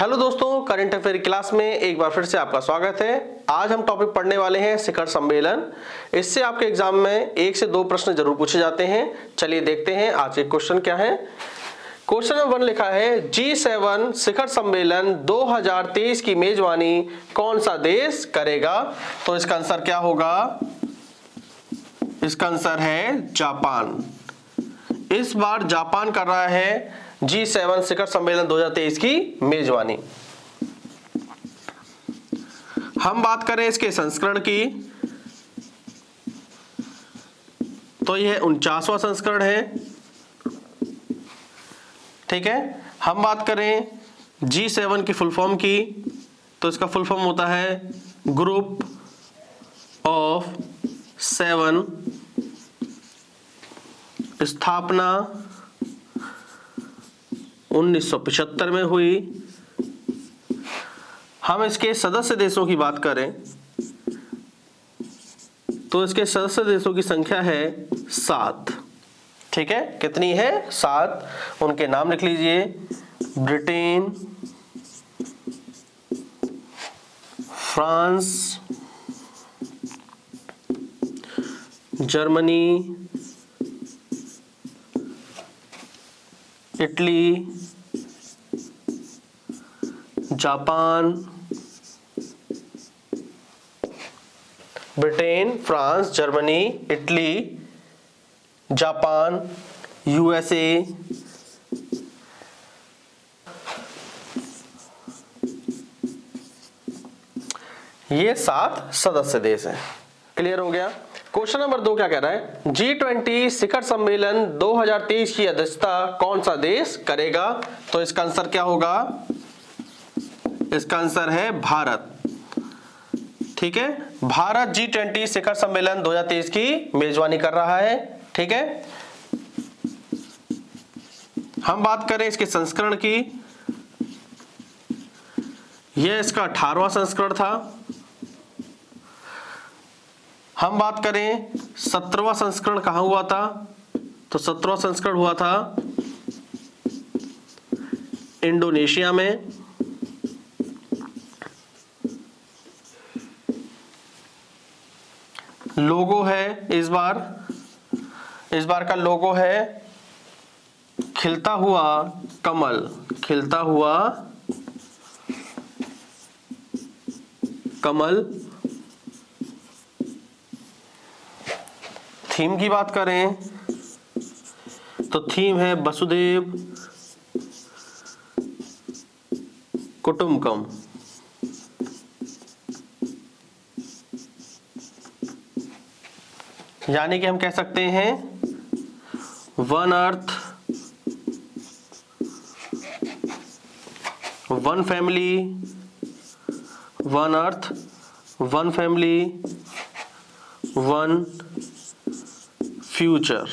Hello दोस्तों, current affair class में एक बार फिर से आपका स्वागत है। आज हम टॉपिक पढ़ने वाले हैं शिखर सम्मेलन। इससे आपके एग्जाम में 1 से 2 प्रश्न जरूर पूछे जाते हैं। चलिए देखते हैं आज के क्वेश्चन क्या है। क्वेश्चन नंबर 1 लिखा है G7 शिखर सम्मेलन 2023 की मेजबानी कौन सा देश करेगा? तो इसका आंसर क्या होगा? इसका आंसर है जापान। इस बार जापान कर रहा है G7 शिखर सम्मेलन 2023 की मेजबानी। हम बात करें इसके संस्करण की तो यह 49वां संस्करण है। ठीक है। हम बात करें G7 की फुल फॉर्म की तो इसका फुल फॉर्म होता है ग्रुप ऑफ 7। स्थापना 1975 में हुई। हम इसके सदस्य देशों की बात करें तो इसके सदस्य देशों की संख्या है 7। ठीक है, कितनी है? 7। उनके नाम लिख लीजिए। Britain, France, Germany, Italy, Japan, Britain, France, Germany, Italy, Japan, USA, ये 7 सदस्य देश हैं। क्लियर हो गया? क्वेश्चन नंबर 2 क्या कह रहा है? G20 शिखर सम्मेलन 2023 की अध्यक्षता कौन सा देश करेगा? तो इसका आंसर क्या होगा? इसका आंसर है भारत। ठीक है, भारत G20 शिखर सम्मेलन 2023 की मेजबानी कर रहा है। ठीक है। हम बात करें इसके संस्करण की, यह इसका 18वां संस्करण था। हम बात करें 17वां संस्करण कहां हुआ था? तो 17वां संस्करण हुआ था इंडोनेशिया में। लोगो है इस बार का लोगो है खिलता हुआ कमल। खिलता हुआ कमल। थीम की बात करें तो थीम है वसुधैव कुटुंबकम। यानी कि हम कह सकते हैं one earth, one family, one earth, one family, one future.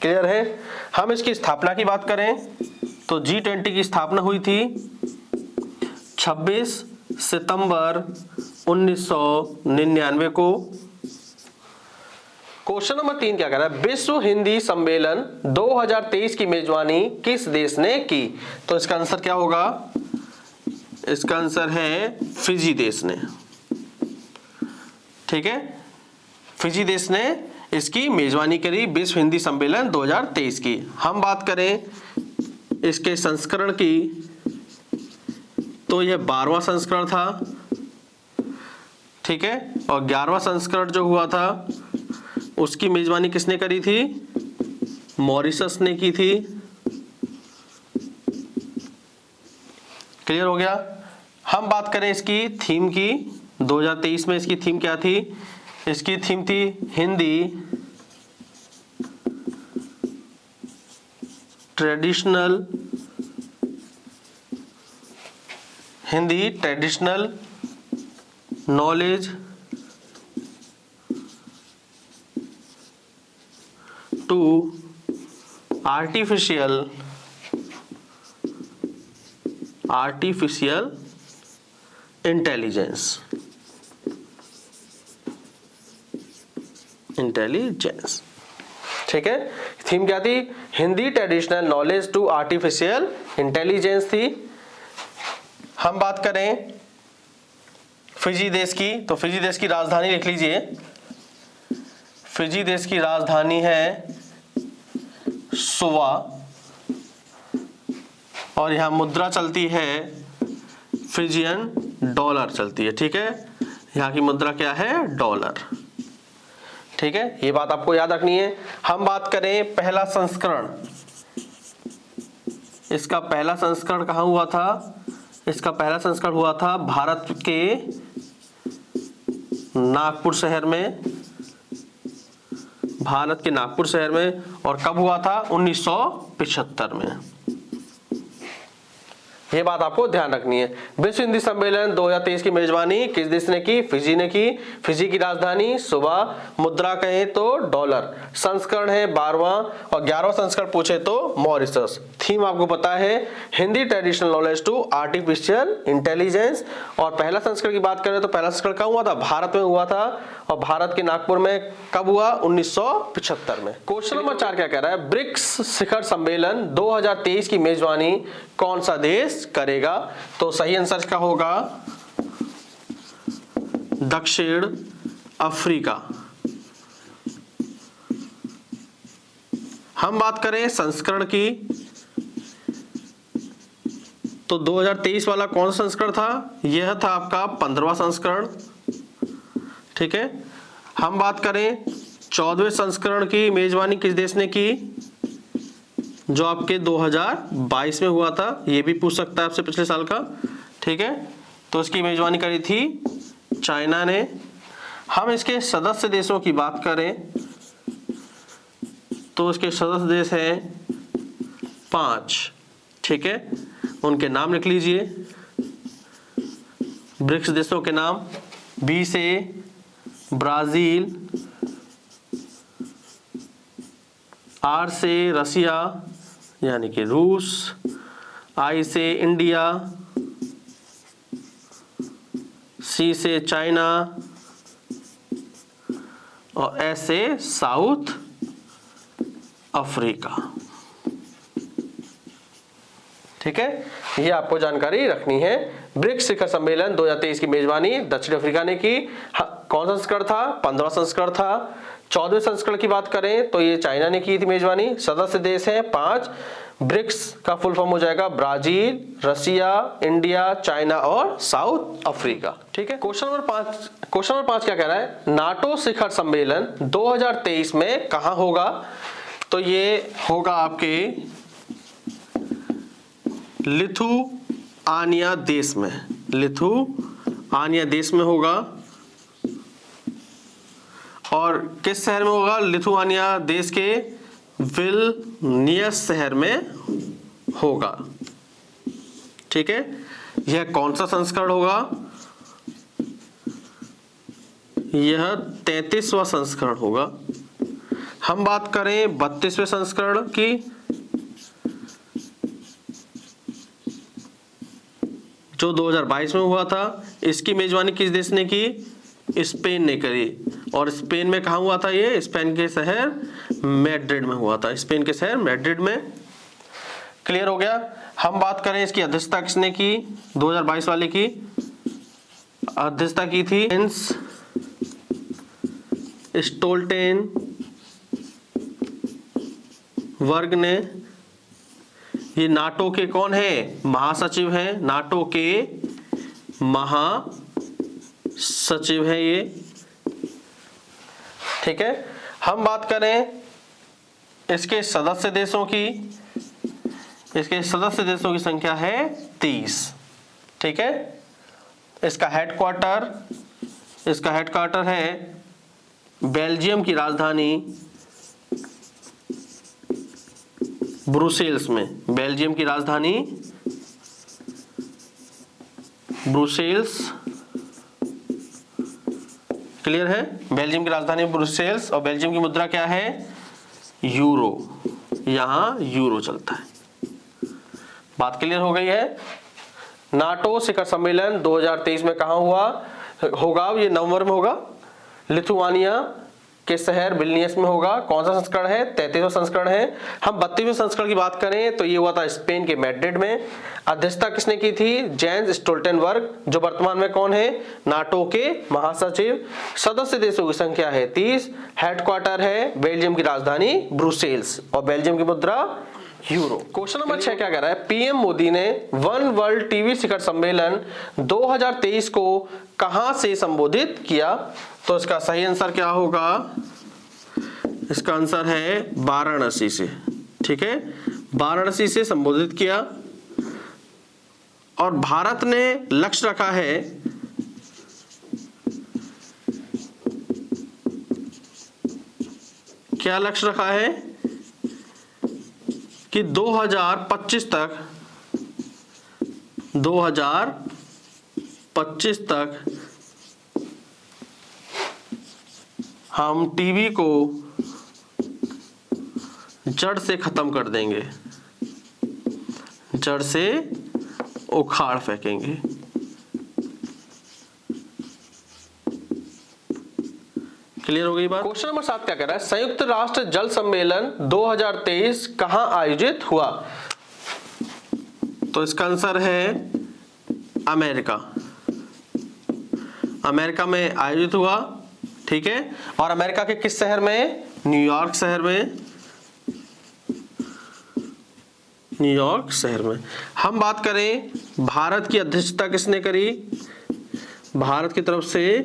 Clear है? हम इसकी स्थापना की बात करें तो G20 की स्थापना हुई थी 26 सितंबर 1999 को। क्वेश्चन नंबर 3 क्या कह रहा है? विश्व हिंदी सम्मेलन 2023 की मेजबानी किस देश ने की? तो इसका आंसर क्या होगा? इसका आंसर है फिजी देश ने। ठीक है, फिजी देश ने इसकी मेजबानी करी विश्व हिंदी सम्मेलन 2023 की। हम बात करें इसके संस्करण की तो यह 12वां संस्करण था। ठीक है, और 11वां संस्करण जो हुआ था उसकी मेजबानी किसने करी थी? मॉरिशस ने की थी। क्लियर हो गया? हम बात करें इसकी थीम की, 2023 में इसकी थीम क्या थी? इसकी थीम थी Hindi traditional knowledge to artificial intelligence. ठीक है, थीम क्या थी? Hindi traditional knowledge to artificial intelligence थी। हम बात करें फिजी देश की, तो फिजी देश की राजधानी लिख लीजिए। फिजी देश की राजधानी है सुवा और यहां मुद्रा चलती है फिजियन डॉलर चलती है। ठीक है, यहां की मुद्रा क्या है? डॉलर। ठीक है, ये बात आपको याद रखनी है। हम बात करें पहला संस्करण, इसका पहला संस्करण कहां हुआ था? इसका पहला संस्करण हुआ था भारत के नागपुर शहर में, भारत के नागपुर शहर में। और कब हुआ था? 1975 में। ये बात आपको ध्यान रखनी है। विश्व हिंदी सम्मेलन 2023 की मेजबानी किस देश ने की? फिजी ने की। फिजी की राजधानी सुवा, मुद्रा कहें तो डॉलर, संस्करण है 12वां और 11वां संस्करण पूछे तो मॉरिशस। थीम आपको पता है Hindi traditional knowledge to artificial intelligence. और पहला संस्करण की बात करें तो पहला संस्करण कहाँ हुआ था? भारत में हुआ था और भारत के नागपुर में कब हुआ? 1975 में। क्वेश्चन नंबर 4 क्या कह रहा है? ब्रिक्स शिखर सम्मेलन 2023 की मेजबानी कौन सा देश करेगा? तो सही आंसर का होगा दक्षिण अफ्रीका। हम बात करें संस्करण की तो 2023 वाला कौन सा संस्करण था? यह था आपका 15वां संस्करण। ठीक है, हम बात करें 14वें संस्करण की मेजबानी किस देश ने की? जो आपके 2022 में हुआ था, ये भी पूछ सकता है आपसे पिछले साल का। ठीक है, तो इसकी मेजबानी करी थी चाइना ने। हम इसके सदस्य देशों की बात करें तो इसके सदस्य देश हैं 5। ठीक है, उनके नाम लिख लीजिए। ब्रिक्स देशों के नाम: बी से ब्राजील, आर से रसिया यानी कि रूस, आई से इंडिया, सी से चाइना और एस से साउथ अफ्रीका। ठीक है, ये आपको जानकारी रखनी है। ब्रिक्स शिखर सम्मेलन 2023 की मेजबानी दक्षिण अफ्रीका ने की। कौन सा संस्करण था? 15वां संस्करण था। 14वें संस्करण की बात करें तो ये चाइना ने की थी मेजबानी। सदस्य देश हैं 5। ब्रिक्स का फुल फॉर्म हो जाएगा ब्राजील, रसिया, इंडिया, चाइना और साउथ अफ्रीका। ठीक है, क्वेश्चन नंबर 5 क्या कह रहा है? नाटो शिखर सम्मेलन 2023 में कहां होगा? तो ये होगा आपके लिथुआनिया देश में। लिथुआनिया देश में होगा। और किस शहर में होगा? लिथुआनिया देश के विल्नियस शहर में होगा। ठीक है, यह कौन सा संस्करण होगा? यह 33वां संस्करण होगा। हम बात करें 32वें संस्करण की जो 2022 में हुआ था। इसकी मेजबानी किस देश ने की? स्पेन ने करी। और स्पेन में कहां हुआ था? ये स्पेन के शहर मैड्रिड में हुआ था। स्पेन के शहर मैड्रिड में। क्लियर हो गया। हम बात करें इसकी अध्यक्षता किसने की? 2022 वाले की अध्यक्षता की थी जेन्स स्टोल्टेनबर्ग ने। ये नाटो के कौन है? महासचिव हैं। नाटो के महासचिव है ये। ठीक है, हम बात करें इसके सदस्य देशों की। इसके सदस्य देशों की संख्या है 30। ठीक है, इसका हेडक्वार्टर है बेल्जियम की राजधानी ब्रुसेल्स में। बेल्जियम की राजधानी ब्रुसेल्स। क्लियर है, बेल्जियम की राजधानी ब्रुसेल्स। और बेल्जियम की मुद्रा क्या है? यूरो। यहां यूरो चलता है। बात क्लियर हो गई है। नाटो शिखर सम्मेलन 2023 में कहां होगा? ये नवंबर में होगा। लिथुआनिया के शहर विल्नियस में होगा। कौन सा संस्करण है? 33वां संस्करण है। हम 32वें संस्करण की बात करें तो ये हुआ था स्पेन के मैड्रिड में। अध्यक्षता किसने की थी? जेंस स्टोल्टेनबर्ग, जो वर्तमान में कौन है? नाटो के महासचिव। सदस्य देशों की संख्या है 30। हेडक्वार्टर है बेल्जियम की राजधानी ब्रुसेल्स और बेल्जियम की मुद्रा यूरो। क्वेश्चन नंबर 6 क्या कह रहा है? पीएम मोदी ने वन वर्ल्ड टीवी शिखर सम्मेलन 2023 को कहां से संबोधित किया? तो इसका सही आंसर क्या होगा? इसका आंसर है वाराणसी से। ठीक है, वाराणसी से संबोधित किया। और भारत ने लक्ष्य रखा है क्या लक्ष्य रखा है कि 2025 तक हम टीवी को जड़ से खत्म कर देंगे, जड़ से उखाड़ फेंकेंगे। क्लियर हो गई बात? क्वेश्चन नंबर 7 क्या कह रहा है? संयुक्त राष्ट्र जल सम्मेलन 2023 कहां आयोजित हुआ? तो इसका आंसर है अमेरिका। अमेरिका में आयोजित हुआ। ठीक है, और अमेरिका के किस शहर में? न्यूयॉर्क शहर में। न्यूयॉर्क शहर में। हम बात करें भारत की अध्यक्षता किसने करी? भारत की तरफ से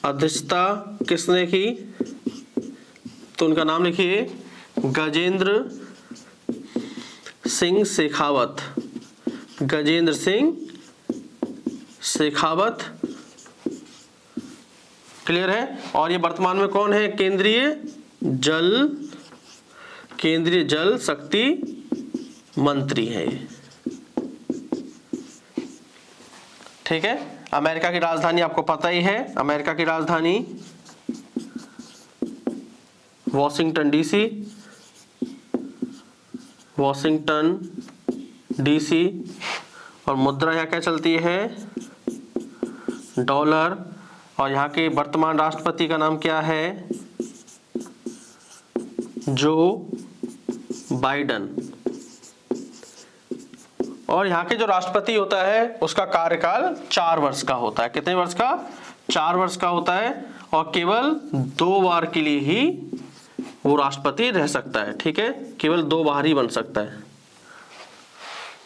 अध्यक्षता किसने की? तो उनका नाम लिखिए गजेंद्र सिंह शेखावत। गजेंद्र सिंह शेखावत। क्लियर है? और ये वर्तमान में कौन है? केंद्रीय जल शक्ति मंत्री है। ठीक है, अमेरिका की राजधानी आपको पता ही है। अमेरिका की राजधानी वॉशिंगटन डीसी। और मुद्रा यहाँ क्या चलती है? डॉलर। और यहाँ के वर्तमान राष्ट्रपति का नाम क्या है? जो बाइडन। और यहाँ के जो राष्ट्रपति होता है उसका कार्यकाल 4 वर्ष का होता है। कितने वर्ष का? 4 वर्ष का होता है। और केवल 2 बार के लिए ही वो राष्ट्रपति रह सकता है। ठीक है, केवल 2 बार ही बन सकता है।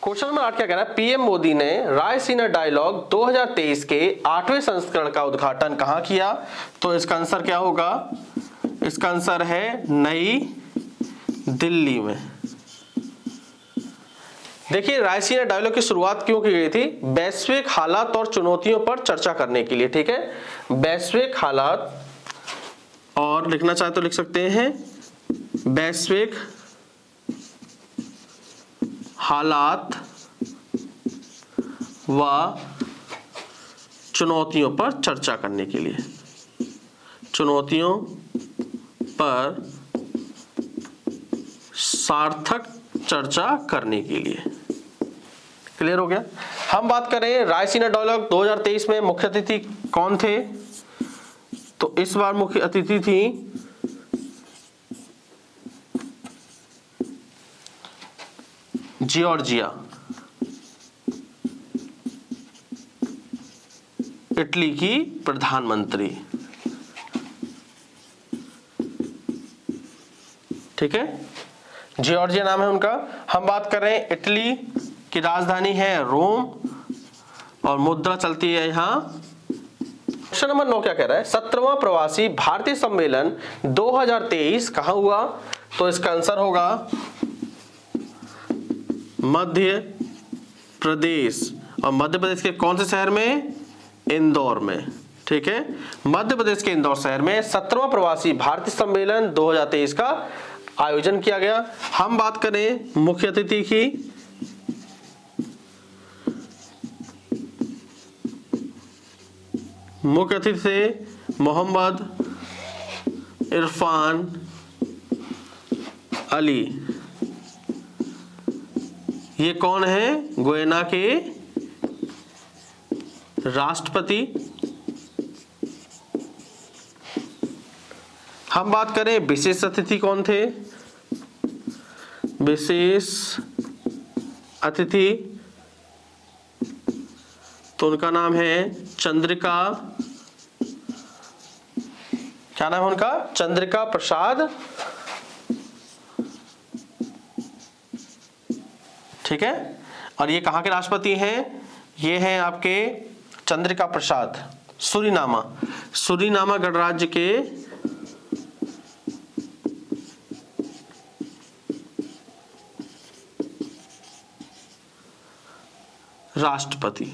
क्वेश्चन नंबर 8 क्या कह रहा है? पीएम मोदी ने रायसीना डायलॉग 2023 के 8वें संस्करण का उद्घाटन कहां किया? तो इसका आंसर क्या होगा? इसका आंसर है नई दिल्ली में। देखिए, रायसीना डायलॉग की शुरुआत क्यों की गई थी? वैश्विक हालात और चुनौतियों पर चर्चा करने के लिए। ठीक है, वैश्विक हालात, और लिखना चाहे तो लिख सकते हैं वैश्विक हालात व चुनौतियों पर चर्चा करने के लिए। चुनौतियों पर सार्थक चर्चा करने के लिए। क्लियर हो गया? हम बात करें रायसीना डायलॉग 2023 में मुख्य अतिथि कौन थे? तो इस बार मुख्य अतिथि थी जॉर्जिया, इटली की प्रधानमंत्री। ठीक है, जॉर्जिया नाम है उनका। हम बात कर रहे हैं इटली की राजधानी है रोम और मुद्रा चलती है यहां। क्वेश्चन नंबर 9 क्या कह रहा है? 17वां प्रवासी भारतीय सम्मेलन 2023 कहां हुआ? तो इसका आंसर होगा मध्य प्रदेश। और मध्य प्रदेश के कौन से शहर में? इंदौर में। ठीक है, मध्य प्रदेश के इंदौर शहर में 17वां प्रवासी भारतीय सम्मेलन 2023 का आयोजन किया गया। हम बात करें मुख्य अतिथि की, मुख्य अतिथि से मोहम्मद इरफान अली। ये कौन है? गुयाना के राष्ट्रपति हम बात करें विशेष अतिथि कौन थे, विशेष अतिथि तो उनका नाम है चंद्रिका, क्या नाम है उनका, चंद्रिका प्रसाद, ठीक है। और ये कहाँ के राष्ट्रपति हैं, ये हैं आपके चंद्रिका प्रसाद, सुरीनामा गणराज्य के राष्ट्रपति।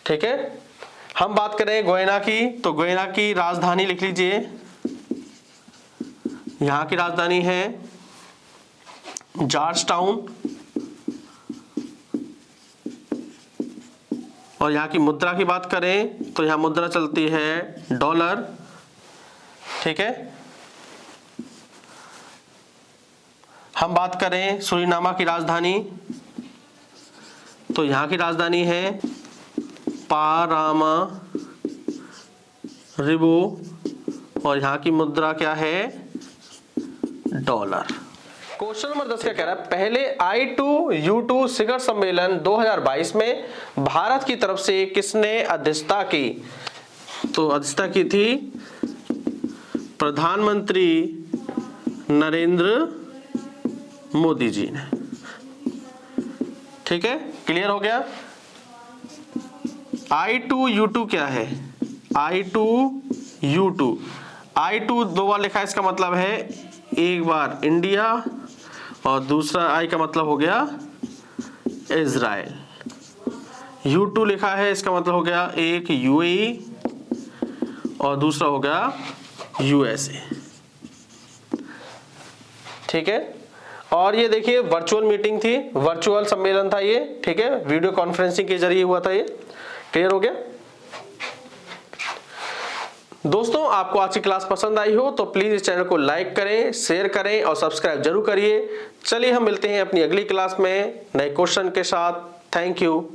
ठीक है। हम बात करें गुयाना की, तो गुयाना की राजधानी लिख लीजिए, यहां की राजधानी है जॉर्ज टाउन, और यहाँ की मुद्रा की बात करें तो यहाँ मुद्रा चलती है डॉलर, ठीक है। हम बात करें सुरीनामा की राजधानी, तो यहाँ की राजधानी है पारामारिबो, और यहाँ की मुद्रा क्या है, डॉलर। क्वेश्चन नंबर 10 क्या कह रहा है, पहले I2U2 शिखर सम्मेलन 2022 में भारत की तरफ से किसने अध्यक्षता की, तो अध्यक्षता की थी प्रधानमंत्री नरेंद्र मोदी जी ने, ठीक है। क्लियर हो गया। I2U2 क्या है, I2U2, I2 दो बार लिखा है, इसका मतलब है एक बार इंडिया और दूसरा I का मतलब हो गया इजराइल, U2 लिखा है, इसका मतलब हो गया एक UAE और दूसरा हो गया USA, ठीक है। और ये देखिए वर्चुअल मीटिंग थी, वर्चुअल सम्मेलन था ये, ठीक है, वीडियो कॉन्फ्रेंसिंग के जरिए हुआ था ये। क्लियर हो गया दोस्तों। आपको आज की क्लास पसंद आई हो तो प्लीज इस चैनल को लाइक करें, शेयर करें और सब्सक्राइब जरूर करिए। चलिए हम मिलते हैं अपनी अगली क्लास में नए क्वेश्चन के साथ। Thank you.